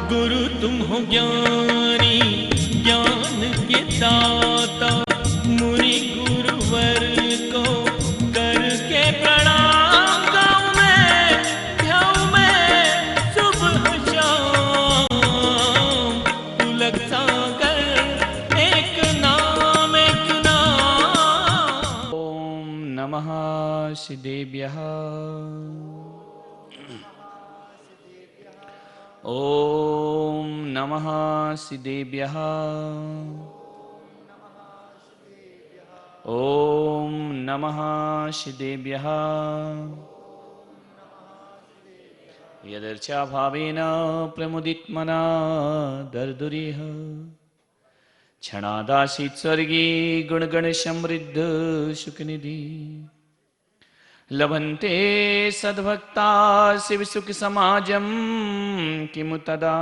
गुरु तुम हो ज्ञानी ज्ञान के दाता, मुनि गुरुवर को करके प्रणाम। गाऊं मैं ध्याऊं मैं सुबह शाम, तुलक सागर एक नाम एक नाम। ओम नमः सिद्धेभ्यः। ओम नमः सिद्धेभ्यः। ओम नमः सिद्धेभ्यः। यदर्चा भावेन प्रमुदित मना दर्दुरिह, क्षणादासीत् स्वर्गी गुणगण समृद्ध सुखनिधि। लभन्ते सद्भक्ता शिव सुख समाजम किमु तदा।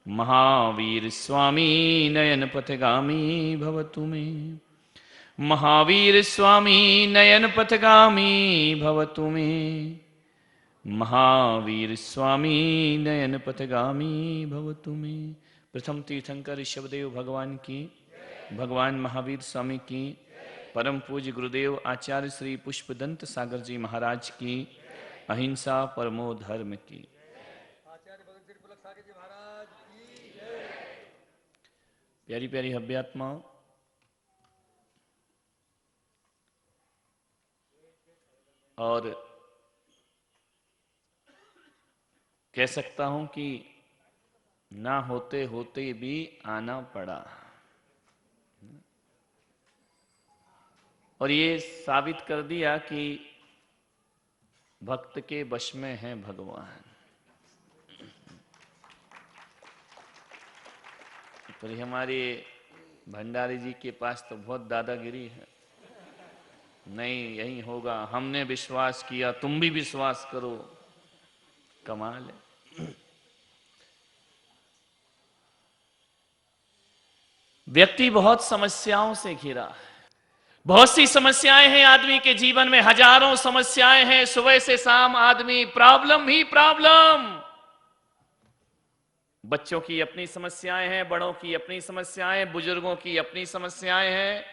महावीर स्वामी नयन पथगामी भवतु मे। महावीर स्वामी नयन पथगामी भवतु मे। महावीर स्वामी नयन पथगामी भवतु मे। प्रथम तीर्थंकर ऋषभदेव भगवान की, भगवान महावीर स्वामी की, परम पूज्य गुरुदेव आचार्य श्री पुष्पदंत सागर जी महाराज की, अहिंसा परमो धर्म की। आचार्य भगत श्री पुलक सागर जी महाराज की। प्यारी प्यारी हव्यात्माओं, और कह सकता हूं कि ना होते होते भी आना पड़ा, और ये साबित कर दिया कि भक्त के वश में है भगवान। तो ये हमारे भंडारी जी के पास तो बहुत दादागिरी है। नहीं यही होगा, हमने विश्वास किया तुम भी विश्वास करो। कमाल है। व्यक्ति बहुत समस्याओं से घिरा है। बहुत सी समस्याएं हैं आदमी के जीवन में, हजारों समस्याएं हैं। सुबह से शाम आदमी प्रॉब्लम ही प्रॉब्लम। बच्चों की अपनी समस्याएं हैं, बड़ों की अपनी समस्याएं, बुजुर्गों की अपनी समस्याएं हैं,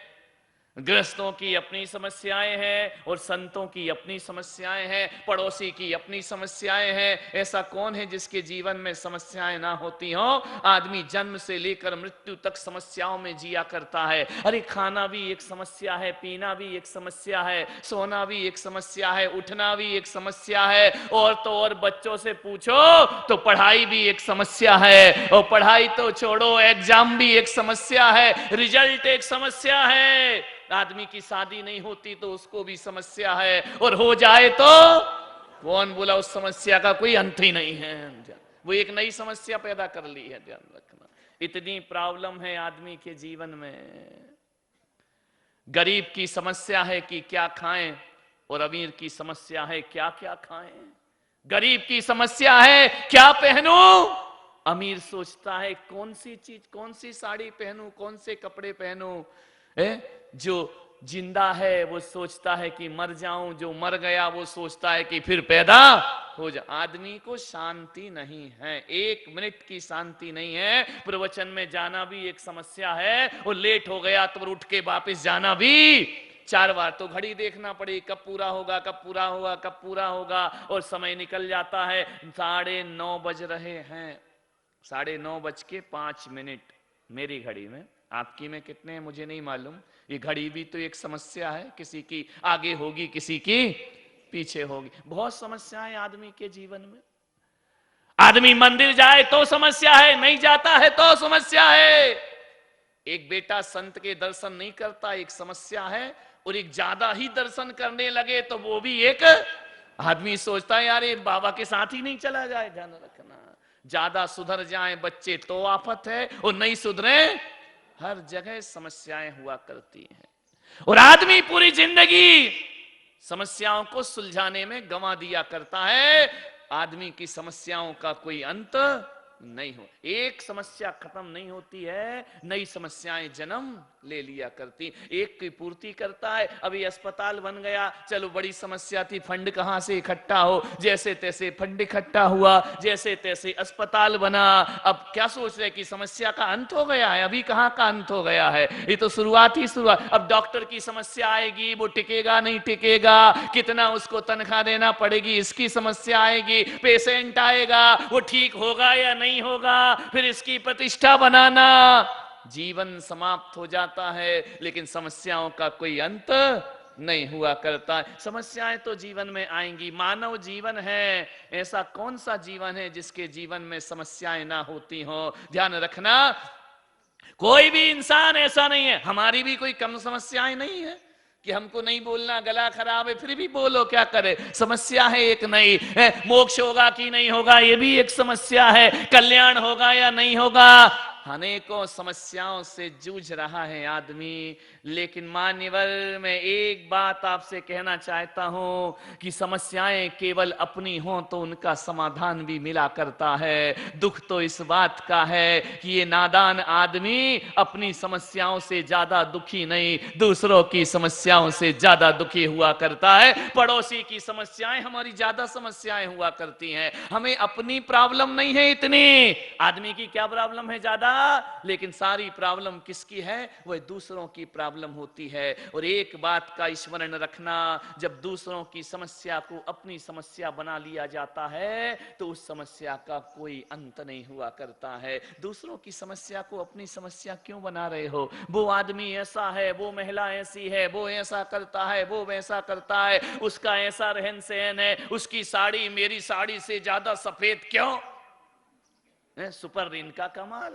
गृहस्थों की अपनी समस्याएं हैं, और संतों की अपनी समस्याएं हैं, पड़ोसी की अपनी समस्याएं हैं। ऐसा कौन है जिसके जीवन में समस्याएं ना होती हो? आदमी जन्म से लेकर मृत्यु तक समस्याओं में जिया करता है। अरे खाना भी एक समस्या है, पीना भी एक समस्या है, सोना भी एक समस्या है, उठना भी एक समस्या है, और तो और बच्चों से पूछो तो पढ़ाई भी एक समस्या है, और पढ़ाई तो छोड़ो एग्जाम भी एक समस्या है, रिजल्ट एक समस्या है। आदमी की शादी नहीं होती तो उसको भी समस्या है, और हो जाए तो कौन बोला उस समस्या का कोई अंत ही नहीं है। वो एक नई समस्या पैदा कर ली है। ध्यान रखना, इतनी प्रॉब्लम है आदमी के जीवन में। गरीब की समस्या है कि क्या खाएं, और अमीर की समस्या है क्या क्या खाएं। गरीब की समस्या है क्या पहनूं, अमीर सोचता है कौन सी चीज, कौन सी साड़ी पहनूं, कौन से कपड़े पहनूं। जो जिंदा है वो सोचता है कि मर जाऊं, जो मर गया वो सोचता है कि फिर पैदा हो जा। आदमी को शांति नहीं है, एक मिनट की शांति नहीं है। प्रवचन में जाना भी एक समस्या है, और लेट हो गया तो उठ के वापस जाना भी 4 बार तो घड़ी देखना पड़ी, कब पूरा होगा, कब पूरा होगा, कब पूरा होगा, और समय निकल जाता है। 9:30 बज रहे हैं, 9:05 मेरी घड़ी में। आपकी में कितने हैं मुझे नहीं मालूम। ये घड़ी भी तो एक समस्या है, किसी की आगे होगी किसी की पीछे होगी। बहुत समस्याएं आदमी के जीवन में। आदमी मंदिर जाए तो समस्या है, नहीं जाता है तो समस्या है। एक बेटा संत के दर्शन नहीं करता, एक समस्या है, और एक ज्यादा ही दर्शन करने लगे तो वो भी एक। आदमी सोचता है यार ये बाबा के साथ ही नहीं चला जाए। ध्यान रखना, ज्यादा सुधर जाए बच्चे तो आफत है, और नहीं सुधरे हर जगह समस्याएं हुआ करती हैं। और आदमी पूरी जिंदगी समस्याओं को सुलझाने में गंवा दिया करता है। आदमी की समस्याओं का कोई अंत नहीं हो। एक समस्या खत्म नहीं होती है, नई समस्याएं जन्म ले लिया करती। एक की पूर्ति करता है, अभी अस्पताल बन गया, चलो बड़ी समस्या थी, फंड कहां से इकट्ठा हो, जैसे तैसे फंड इकट्ठा हुआ, जैसे तैसे अस्पताल बना। अब क्या सोच रहे कि समस्या का अंत हो गया है? अभी कहां का अंत हो गया है, ये तो शुरुआत ही शुरुआत। अब डॉक्टर की समस्या आएगी, वो टिकेगा नहीं टिकेगा, कितना उसको तनख्वाह देना पड़ेगी, इसकी समस्या आएगी। पेशेंट आएगा, वो ठीक होगा या नहीं होगा, फिर इसकी प्रतिष्ठा बनाना। जीवन समाप्त हो जाता है, लेकिन समस्याओं का कोई अंत नहीं हुआ करता। समस्याएं तो जीवन में आएंगी, मानव जीवन है, ऐसा कौन सा जीवन है जिसके जीवन में समस्याएं ना होती हो? ध्यान रखना, कोई भी इंसान ऐसा नहीं है, हमारी भी कोई कम समस्याएं नहीं है कि हमको नहीं बोलना, गला खराब है, फिर भी बोलो, क्या करे, समस्या है एक नई है। मोक्ष होगा कि नहीं होगा, ये भी एक समस्या है। कल्याण होगा या नहीं होगा, अनेकों समस्याओं से जूझ रहा है आदमी। लेकिन मान्यवर, मैं एक बात आपसे कहना चाहता हूं कि समस्याएं केवल अपनी हों तो उनका समाधान भी मिला करता है। दुख तो इस बात का है कि ये नादान आदमी अपनी समस्याओं से ज्यादा दुखी नहीं, दूसरों की समस्याओं से ज्यादा दुखी हुआ करता है। पड़ोसी की समस्याएं हमारी ज्यादा समस्याएं हुआ करती हैं, हमें अपनी प्रॉब्लम नहीं है इतनी। आदमी की क्या प्रॉब्लम है ज्यादा, लेकिन सारी प्रॉब्लम किसकी है, वह दूसरों की प्रॉब्लम होती है। और एक बात का स्मरण रखना, जब दूसरों की समस्या को अपनी समस्या बना लिया जाता है तो उस समस्या का कोई अंत नहीं हुआ करता है। दूसरों की समस्या को अपनी समस्या क्यों बना रहे हो? वो आदमी ऐसा है, वो महिला ऐसी है, वो ऐसा करता है, वो वैसा करता है, उसका ऐसा रहन सहन है, उसकी साड़ी मेरी साड़ी से ज्यादा सफेद क्यों? सुपर रीन का कमाल,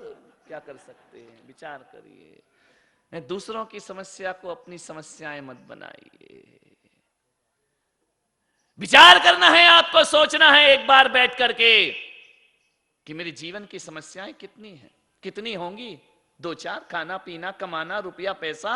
क्या कर सकते हैं, विचार करिए। दूसरों की समस्या को अपनी समस्याएं मत बनाइए। विचार करना है आपको, सोचना है एक बार बैठ करके कि मेरे जीवन की समस्याएं कितनी हैं, कितनी होंगी। दो चार, खाना पीना, कमाना, रुपया पैसा,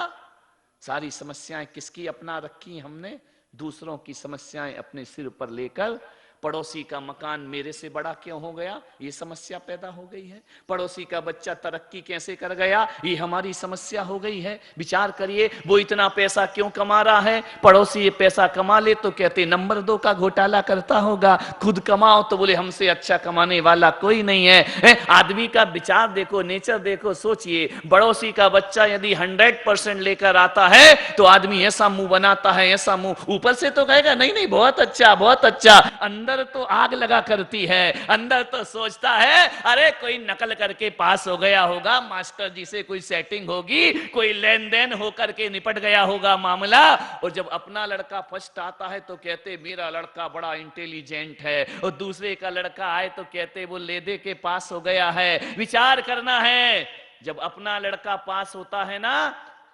सारी समस्याएं किसकी अपना रखी हमने? दूसरों की समस्याएं अपने सिर पर लेकर। पड़ोसी का मकान मेरे से बड़ा क्यों हो गया, ये समस्या पैदा हो गई है। पड़ोसी का बच्चा तरक्की कैसे कर गया, ये हमारी समस्या हो गई है। विचार करिए, वो इतना पैसा क्यों कमा रहा है? पड़ोसी ये पैसा कमा ले तो कहते नंबर 2 का घोटाला करता होगा, खुद कमाओ तो बोले हमसे अच्छा कमाने वाला कोई नहीं है। आदमी का विचार देखो, नेचर देखो, सोचिए। पड़ोसी का बच्चा यदि 100% लेकर आता है तो आदमी ऐसा मुंह बनाता है, ऐसा मुंह, ऊपर से तो कहेगा नहीं नहीं बहुत अच्छा बहुत अच्छा, अंदर तो आग लगा करती है। अंदर तो सोचता है अरे कोई नकल करके पास हो गया होगा, मास्टर जी से कोई सेटिंग होगी, कोई लेन देन होकर के निपट गया होगा मामला। और जब अपना लड़का फर्स्ट आता है तो कहते मेरा लड़का बड़ा इंटेलिजेंट है, और दूसरे का लड़का आए तो कहते वो ले दे के पास हो गया है। विचार करना है, जब अपना लड़का पास होता है ना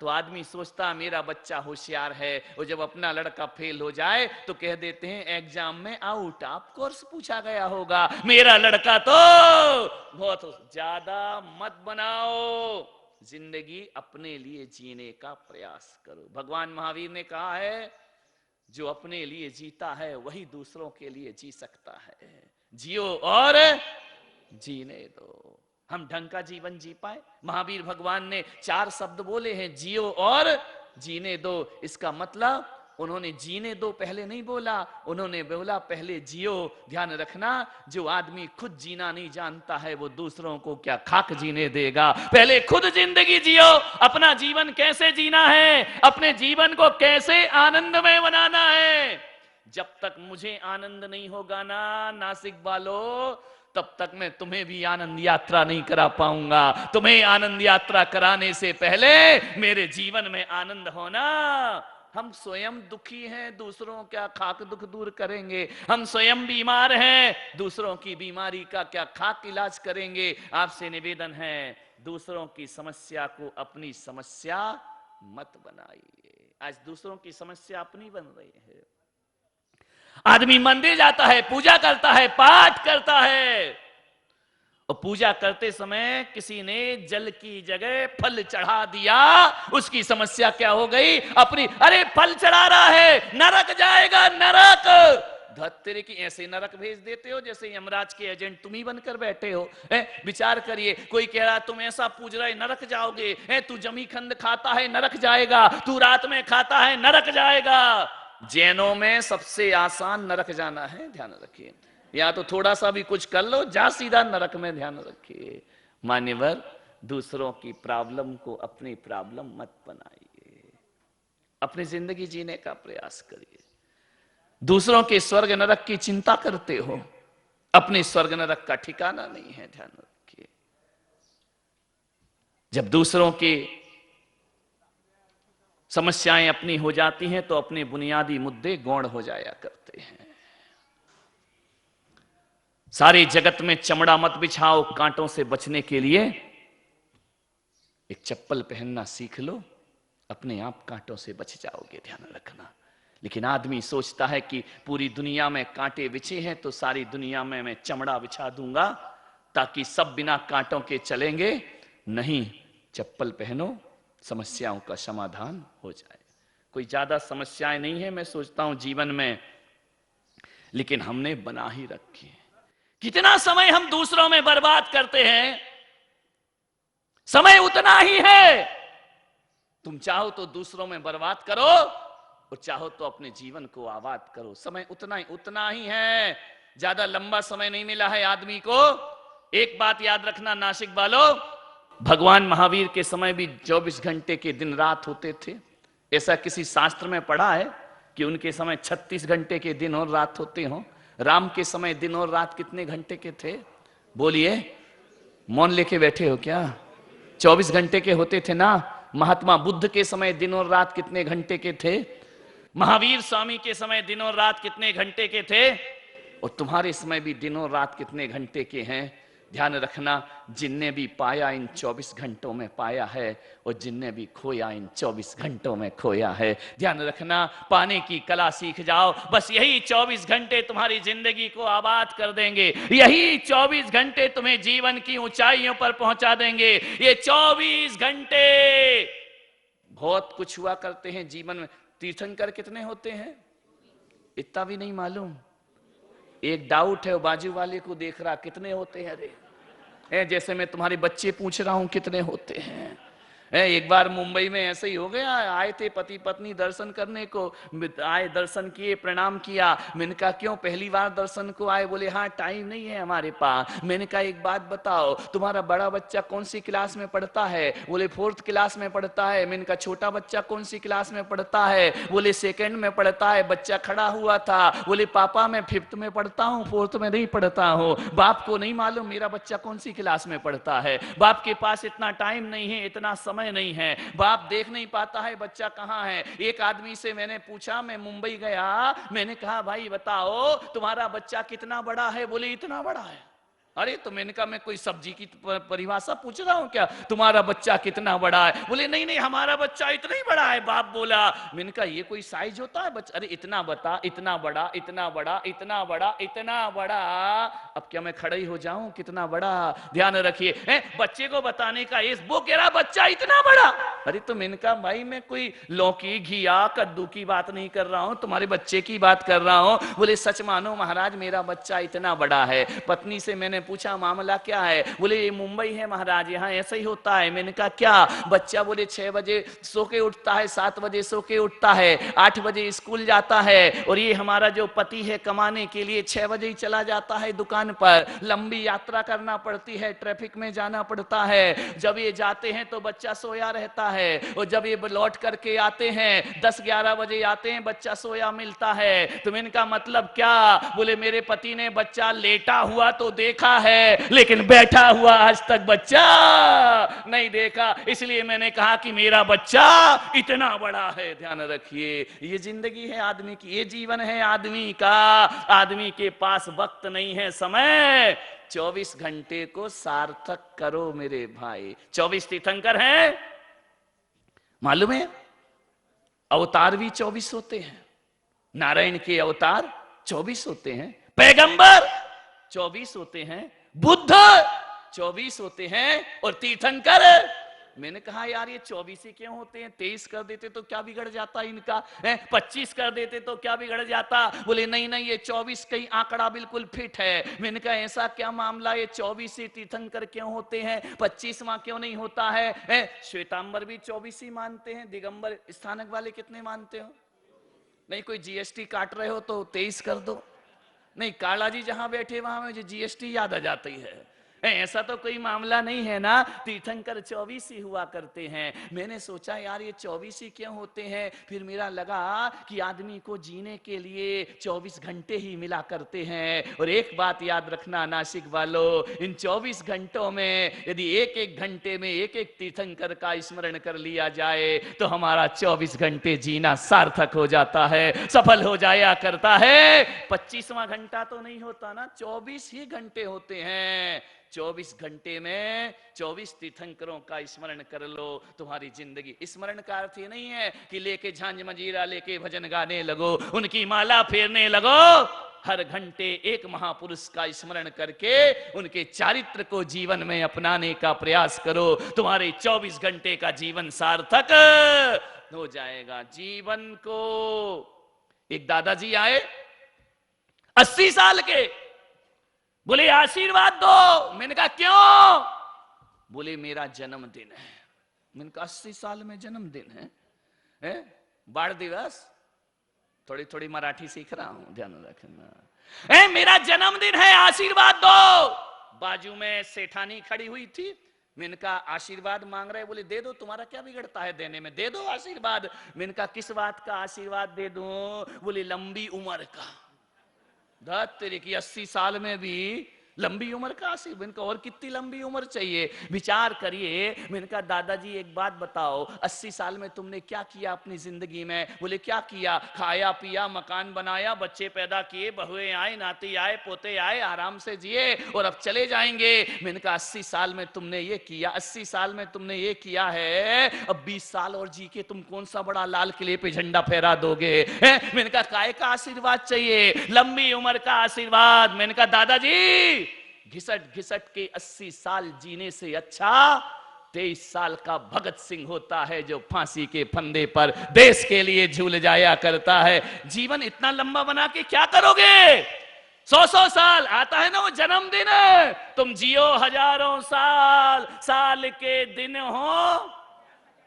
तो आदमी सोचता मेरा बच्चा होशियार है, और जब अपना लड़का फेल हो जाए तो कह देते हैं एग्जाम में आउट ऑफ कोर्स पूछा गया होगा। मेरा लड़का तो बहुत ज्यादा मत बनाओ, जिंदगी अपने लिए जीने का प्रयास करो। भगवान महावीर ने कहा है जो अपने लिए जीता है वही दूसरों के लिए जी सकता है। जियो और जीने दो। हम ढंग का जीवन जी पाए, महावीर भगवान ने 4 शब्द बोले हैं, जियो और जीने दो। इसका मतलब उन्होंने जीने दो पहले नहीं बोला, उन्होंने बोला पहले जियो। ध्यान रखना, जो आदमी खुद जीना नहीं जानता है वो दूसरों को क्या खाक जीने देगा। पहले खुद जिंदगी जियो, अपना जीवन कैसे जीना है, अपने जीवन को कैसे आनंदमय बनाना है। जब तक मुझे आनंद नहीं होगा ना नासिक वालों, तब तक मैं तुम्हें भी आनंद यात्रा नहीं करा पाऊंगा। तुम्हें आनंद यात्रा कराने से पहले मेरे जीवन में आनंद होना। हम स्वयं दुखी हैं, दूसरों क्या खाक दुख दूर करेंगे। हम स्वयं बीमार हैं, दूसरों की बीमारी का क्या खाक इलाज करेंगे। आपसे निवेदन है, दूसरों की समस्या को अपनी समस्या मत बनाइए। आज दूसरों की समस्या अपनी बन रही है। आदमी मंदिर जाता है, पूजा करता है, पाठ करता है, और पूजा करते समय किसी ने जल की जगह फल चढ़ा दिया, उसकी समस्या क्या हो गई अपनी, अरे फल चढ़ा रहा है नरक जाएगा नरक। धत्तेरे की ऐसे नरक भेज देते हो जैसे यमराज के एजेंट तुम ही बनकर बैठे हो। विचार करिए, कोई कह रहा तुम ऐसा पूज रहे नरक जाओगे, तू जमी खंड खाता है नरक जाएगा, तू रात में खाता है नरक जाएगा। जैनों में सबसे आसान नरक जाना है, ध्यान रखिए। या तो थोड़ा सा भी कुछ कर लो, जा सीधा नरक में, ध्यान रखिए। मान्यवर, दूसरों की प्रॉब्लम को अपनी प्रॉब्लम मत बनाइए, अपनी जिंदगी जीने का प्रयास करिए। दूसरों के स्वर्ग नरक की चिंता करते हो, अपने स्वर्ग नरक का ठिकाना नहीं है, ध्यान रखिए। जब दूसरों की समस्याएं अपनी हो जाती हैं तो अपने बुनियादी मुद्दे गौण हो जाया करते हैं। सारे जगत में चमड़ा मत बिछाओ, कांटों से बचने के लिए एक चप्पल पहनना सीख लो, अपने आप कांटों से बच जाओगे, ध्यान रखना। लेकिन आदमी सोचता है कि पूरी दुनिया में कांटे बिछे हैं तो सारी दुनिया में मैं चमड़ा बिछा दूंगा ताकि सब बिना कांटों के चलेंगे। नहीं, चप्पल पहनो, समस्याओं का समाधान हो जाए। कोई ज्यादा समस्याएं नहीं है मैं सोचता हूं जीवन में, लेकिन हमने बना ही रखी है। कितना समय हम दूसरों में बर्बाद करते हैं, समय उतना ही है। तुम चाहो तो दूसरों में बर्बाद करो और चाहो तो अपने जीवन को आबाद करो। समय उतना ही है, ज्यादा लंबा समय नहीं मिला है आदमी को। एक बात याद रखना नासिक वालों, भगवान महावीर के समय भी 24 घंटे के दिन रात होते थे। ऐसा किसी शास्त्र में पढ़ा है कि उनके समय 36 घंटे के दिन और रात होते हों? राम के समय दिन और रात कितने घंटे के थे? बोलिए, मौन लेके बैठे हो क्या? 24 घंटे के होते थे ना। महात्मा बुद्ध के समय दिन और रात कितने घंटे के थे? महावीर स्वामी के समय दिन और रात कितने घंटे के थे? और तुम्हारे समय भी दिन और रात कितने घंटे के हैं? ध्यान रखना, जिनने भी पाया इन 24 घंटों में पाया है और जिनने भी खोया इन 24 घंटों में खोया है। ध्यान रखना, पाने की कला सीख जाओ, बस यही 24 घंटे तुम्हारी जिंदगी को आबाद कर देंगे। यही 24 घंटे तुम्हें जीवन की ऊंचाइयों पर पहुंचा देंगे। ये 24 घंटे बहुत कुछ हुआ करते हैं जीवन में। तीर्थंकर कितने होते हैं इतना भी नहीं मालूम। एक डाउट है, वो बाजू वाले को देख रहा, कितने होते हैं? अरे जैसे मैं तुम्हारे बच्चे पूछ रहा हूं कितने होते हैं। एक बार मुंबई में ऐसे ही हो गया, आए थे पति पत्नी दर्शन करने को, आए, दर्शन किए, प्रणाम किया। मैंने कहा क्यों पहली बार दर्शन को आए? बोले हाँ टाइम नहीं है हमारे पास। मैंने कहा एक बात बताओ, तुम्हारा बड़ा बच्चा कौन सी क्लास में पढ़ता है? बोले 4th क्लास में पढ़ता है। मैंने कहा छोटा बच्चा कौन सी क्लास में पढ़ता है? बोले 2nd में पढ़ता है। बच्चा खड़ा हुआ था, बोले पापा मैं 5th में पढ़ता हूँ, 4th में नहीं पढ़ता हूँ। बाप को नहीं मालूम मेरा बच्चा कौन सी क्लास में पढ़ता है। बाप के पास इतना टाइम नहीं है, इतना समय नहीं है, बाप देख नहीं पाता है बच्चा कहां है। एक आदमी से मैंने पूछा, मैं मुंबई गया, मैंने कहा भाई बताओ तुम्हारा बच्चा कितना बड़ा है? बोले इतना बड़ा है। अरे तो मैंने कहा मैं कोई सब्जी की परिभाषा पूछ रहा हूं क्या? तुम्हारा बच्चा कितना बड़ा है? बोले नहीं नहीं हमारा बच्चा इतना ही बड़ा है। बाप बोला, मैंने कहा ये कोई साइज होता है बच्चा? अरे इतना बता, इतना बड़ा, इतना बड़ा, इतना बड़ा, इतना बड़ा। अब क्या मैं खड़ा ही हो जाऊं? कितना बड़ा? ध्यान रखिए, बच्चे को बताने का वो कह रहा बच्चा इतना बड़ा। अरे तो मैंने कहा भाई मैं कोई लौकी घिया कद्दू की बात नहीं कर रहा हूं, तुम्हारे बच्चे की बात कर रहा हूं। बोले सच मानो महाराज मेरा बच्चा इतना बड़ा है। पत्नी से मैंने पूछा मामला क्या है? बोले ये मुंबई है महाराज, यहाँ ऐसा ही होता है। मैंने कहा क्या? बच्चा बोले 6 बजे सो के उठता है, 7 बजे सो के उठता है, 8 बजे स्कूल जाता है, और ये हमारा जो पति है कमाने के लिए 6 बजे ही चला जाता है दुकान पर। लंबी यात्रा करना पड़ती है, ट्रैफिक में जाना पड़ता है। जब ये जाते हैं तो बच्चा सोया रहता है, और जब ये लौट करके आते हैं 10-11 बजे आते हैं, बच्चा सोया मिलता है। तो मैंने कहा मतलब क्या? बोले मेरे पति ने बच्चा लेटा हुआ तो देखा है, लेकिन बैठा हुआ आज तक बच्चा नहीं देखा, इसलिए मैंने कहा कि मेरा बच्चा इतना बड़ा है। ध्यान रखिए, ये जिंदगी है आदमी की, ये जीवन है आदमी का। आदमी के पास वक्त नहीं है, समय। 24 घंटे को सार्थक करो मेरे भाई। 24 तीर्थंकर हैं, मालूम है? अवतार भी 24 होते हैं। नारायण के अवतार 24 होते हैं, पैगंबर 24 होते हैं, बुद्ध 24 होते हैं, और तीर्थंकर मैंने कहा यार ये 24 ही क्यों होते हैं, 23 कर देते तो क्या बिगड़ जाता इनका, 25 कर देते तो क्या बिगड़ जाता। बोले नहीं नहीं ये 24 कहीं आंकड़ा बिल्कुल फिट है। मैंने कहा ऐसा क्या मामला, ये 24 ही तीर्थंकर क्यों होते हैं, 25वां क्यों नहीं होता है। श्वेतांबर भी 24 ही मानते हैं, दिगंबर स्थानक वाले कितने मानते हो? नहीं कोई जीएसटी काट रहे हो तो 23 कर दो। नहीं काला जी जहां बैठे वहां मुझे जीएसटी याद आ जाती है। ऐसा तो कोई मामला नहीं है ना, तीर्थंकर 24 ही हुआ करते हैं। मैंने सोचा यार ये 24 ही क्यों होते हैं, फिर मेरा लगा कि आदमी को जीने के लिए 24 घंटे ही मिला करते हैं। और एक बात याद रखना नासिक वालों, इन 24 घंटों में यदि एक एक घंटे में एक एक तीर्थंकर का स्मरण कर लिया जाए तो हमारा 24 घंटे जीना सार्थक हो जाता है, सफल हो जाया करता है। 25वां घंटा तो नहीं होता ना, 24 ही घंटे होते हैं। 24 घंटे में 24 तीर्थंकरों का स्मरण कर लो, तुम्हारी जिंदगी। स्मरण का अर्थ ये नहीं है कि लेके झांझ मंजीरा लेके भजन गाने लगो, उनकी माला फेरने लगो। हर घंटे एक महापुरुष का स्मरण करके उनके चारित्र को जीवन में अपनाने का प्रयास करो, तुम्हारे 24 घंटे का जीवन सार्थक हो जाएगा। जीवन को एक दादाजी आए 80 साल के, बोले आशीर्वाद दो। मैंने कहा क्यों? बोले मेरा जन्मदिन है। मैंने कहा 80 साल में जन्मदिन है? बाढ़ दिवस, थोड़ी थोड़ी मराठी सीख रहा हूं, ध्यान रखना। मेरा जन्मदिन है, आशीर्वाद दो। बाजू में सेठानी खड़ी हुई थी। मैंने कहा आशीर्वाद मांग रहे, बोले दे दो, तुम्हारा क्या बिगड़ता है देने में, दे दो आशीर्वाद। मैंने कहा किस बात का आशीर्वाद दे दूं? बोले लंबी उम्र का। तेरे की 80 साल में भी लंबी उम्र का आशीर्वाद। मैंने कहा और कितनी लंबी उम्र चाहिए, विचार करिए। मैंने कहा दादाजी एक बात बताओ, 80 साल में तुमने क्या किया अपनी जिंदगी में? बोले क्या किया? खाया पिया, मकान बनाया, बच्चे पैदा किए, बहुएं आए, नाती आए, पोते आए, आराम से जिए और अब चले जाएंगे। मैंने कहा 80 साल में तुमने ये किया, 80 साल में तुमने ये किया है, अब 20 साल और जी के तुम कौन सा बड़ा लाल किले पे झंडा फहरा दोगे? मैंने कहा काय का आशीर्वाद चाहिए? लंबी उम्र का आशीर्वाद। मैंने कहा दादाजी घिसट घिसट के 80 साल जीने से अच्छा 23 साल का भगत सिंह होता है जो फांसी के फंदे पर देश के लिए झूल जाया करता है। जीवन इतना लंबा बना के क्या करोगे? 100 साल आता है ना वो जन्मदिन, तुम जियो हजारों साल, साल के दिन हो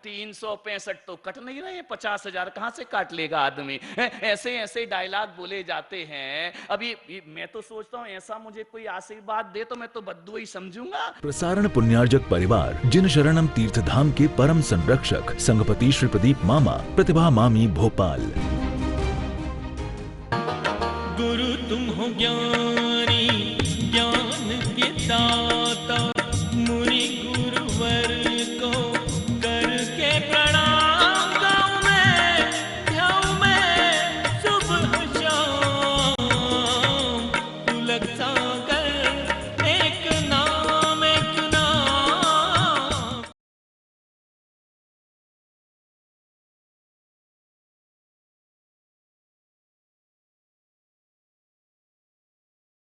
365 तो कट नहीं रहे, 50,000 कहां से काट लेगा आदमी? ऐसे ऐसे डायलॉग बोले जाते हैं। अभी मैं तो सोचता हूं ऐसा मुझे कोई आशीर्वाद दे तो मैं तो बद्दुआ ही समझूंगा। प्रसारण पुण्यार्जक परिवार जिन शरणम तीर्थ धाम के परम संरक्षक संघपति श्री प्रदीप मामा, प्रतिभा मामी भोपाल। गुरु तुम हो ज्ञानी, ज्ञान के दाता,